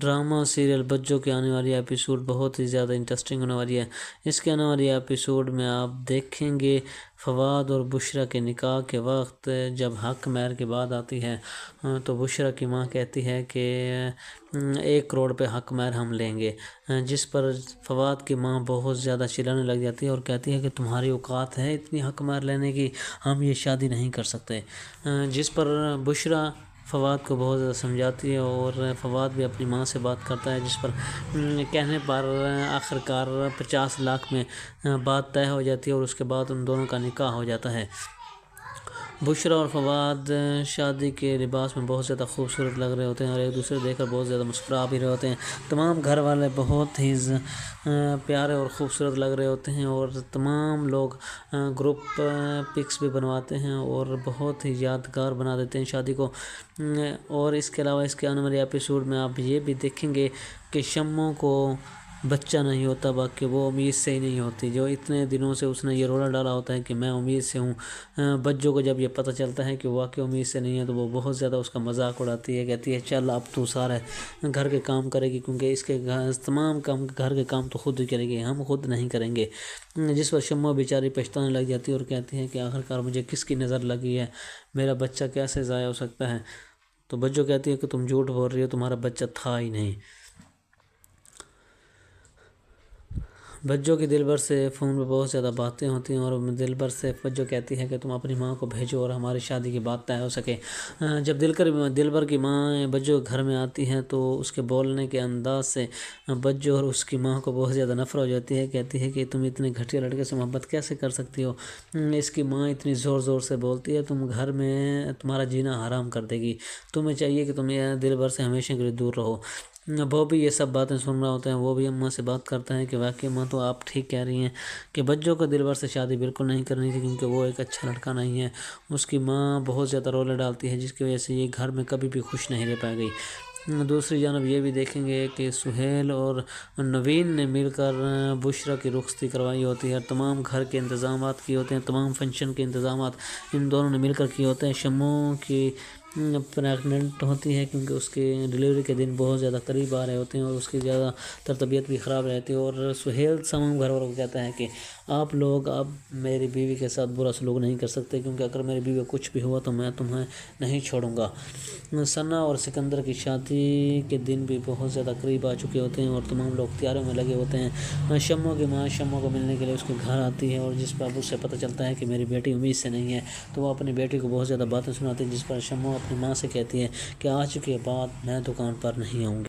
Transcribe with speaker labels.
Speaker 1: Drama serial بچوں کے آنے والی ایپیسوڈ بہت ہی زیادہ انٹرسٹنگ ہونے والی ہے۔ اس کے آنے والی ایپیسوڈ میں آپ دیکھیں گے فواد اور بشریٰ کے نکاح کے وقت جب حق مہر کی بات آتی ہے تو بشریٰ کی ماں کہتی ہے کہ 1 کروڑ پہ حق مہر ہم لیں گے، جس پر فواد کی ماں بہت زیادہ چلانے لگ جاتی ہے اور کہتی ہے کہ تمہاری اوقات ہے اتنی حق مہر لینے کی، ہم یہ شادی نہیں کر سکتے، جس پر بشریٰ فواد کو بہت زیادہ سمجھاتی ہے اور فواد بھی اپنی ماں سے بات کرتا ہے، جس پر کہنے پر آخرکار 50 لاکھ میں بات طے ہو جاتی ہے اور اس کے بعد ان دونوں کا نکاح ہو جاتا ہے۔ بشریٰ اور فواد شادی کے لباس میں بہت زیادہ خوبصورت لگ رہے ہوتے ہیں اور ایک دوسرے دیکھ کر بہت زیادہ مسکرا بھی رہے ہوتے ہیں۔ تمام گھر والے بہت ہی پیارے اور خوبصورت لگ رہے ہوتے ہیں اور تمام لوگ گروپ پکس بھی بنواتے ہیں اور بہت ہی یادگار بنا دیتے ہیں شادی کو۔ اور اس کے علاوہ اس کے آنے والے ایپیسوڈ میں آپ یہ بھی دیکھیں گے کہ شمع کو بچہ نہیں ہوتا، باقی وہ امید سے ہی نہیں ہوتی، جو اتنے دنوں سے اس نے یہ رولا ڈالا ہوتا ہے کہ میں امید سے ہوں۔ بچوں کو جب یہ پتہ چلتا ہے کہ واقعی امید سے نہیں ہے تو وہ بہت زیادہ اس کا مذاق اڑاتی ہے، کہتی ہے چل اب تو سارے گھر کے کام کرے گی، کیونکہ اس کے تمام کام گھر کے کام تو خود ہی کرے گی، ہم خود نہیں کریں گے، جس پر شمع بیچاری پچھتانے لگ جاتی ہے اور کہتی ہے کہ آخرکار مجھے کس کی نظر لگی ہے، میرا بچہ کیسے ضائع ہو سکتا ہے؟ تو بچوں کہتی ہے کہ تم جھوٹ بول رہی ہو، تمہارا بچہ تھا ہی نہیں۔ بچوں کی دلبر سے فون پہ بہت زیادہ باتیں ہوتی ہیں اور دلبر سے بچوں کہتی ہے کہ تم اپنی ماں کو بھیجو اور ہماری شادی کی بات طے ہو سکے۔ جب دلبر کی ماں بچوں کے گھر میں آتی ہے تو اس کے بولنے کے انداز سے بچوں اور اس کی ماں کو بہت زیادہ نفرت ہو جاتی ہے، کہتی ہے کہ تم اتنے گھٹیا لڑکے سے محبت کیسے کر سکتی ہو؟ اس کی ماں اتنی زور زور سے بولتی ہے تم گھر میں تمہارا جینا حرام کر دے گی، تمہیں چاہیے کہ تم دلبر سے ہمیشہ کے لیے دور رہو۔ وہ بھی یہ سب باتیں سن رہا ہوتا ہے، وہ بھی اماں سے بات کرتا ہے کہ واقعی ماں تو آپ ٹھیک کہہ رہی ہیں کہ بچوں کو دلبر سے شادی بالکل نہیں کرنی تھی، کیونکہ وہ ایک اچھا لڑکا نہیں ہے۔ اس کی ماں بہت زیادہ رولے ڈالتی ہے جس کی وجہ سے یہ گھر میں کبھی بھی خوش نہیں رہ پائے گئی۔ دوسری جانب یہ بھی دیکھیں گے کہ سہیل اور نوین نے مل کر بشریٰ کی رخصتی کروائی ہوتی ہے، تمام گھر کے انتظامات کیے ہوتے ہیں، تمام فنکشن کے انتظامات ان دونوں نے مل کر کیے ہوتے ہیں۔ شمع کی پریگننٹ ہوتی ہے کیونکہ اس کے ڈلیوری کے دن بہت زیادہ قریب آ رہے ہوتے ہیں اور اس کی زیادہ تر طبیعت بھی خراب رہتی ہے، اور سہیل تمام گھر والوں کو کہتا ہے کہ آپ لوگ اب میری بیوی کے ساتھ برا سلوک نہیں کر سکتے، کیونکہ اگر میری بیوی کو کچھ بھی ہوا تو میں تمہیں نہیں چھوڑوں گا۔ ثنا اور سکندر کی شادی کے دن بھی بہت زیادہ قریب آ چکے ہوتے ہیں اور تمام لوگ تیاریوں میں لگے ہوتے ہیں۔ شمع کی ماں شمع کو ملنے کے لیے اس کے گھر آتی ہے اور جس پر اب اس سے پتہ چلتا ہے کہ میری بیٹی امید سے نہیں ہے، تو وہ اپنی بیٹی کو بہت زیادہ باتیں سناتی ہے، جس پر شمع اپنی ماں سے کہتی ہے کہ آج کے بعد میں دکان پر نہیں آؤں گی۔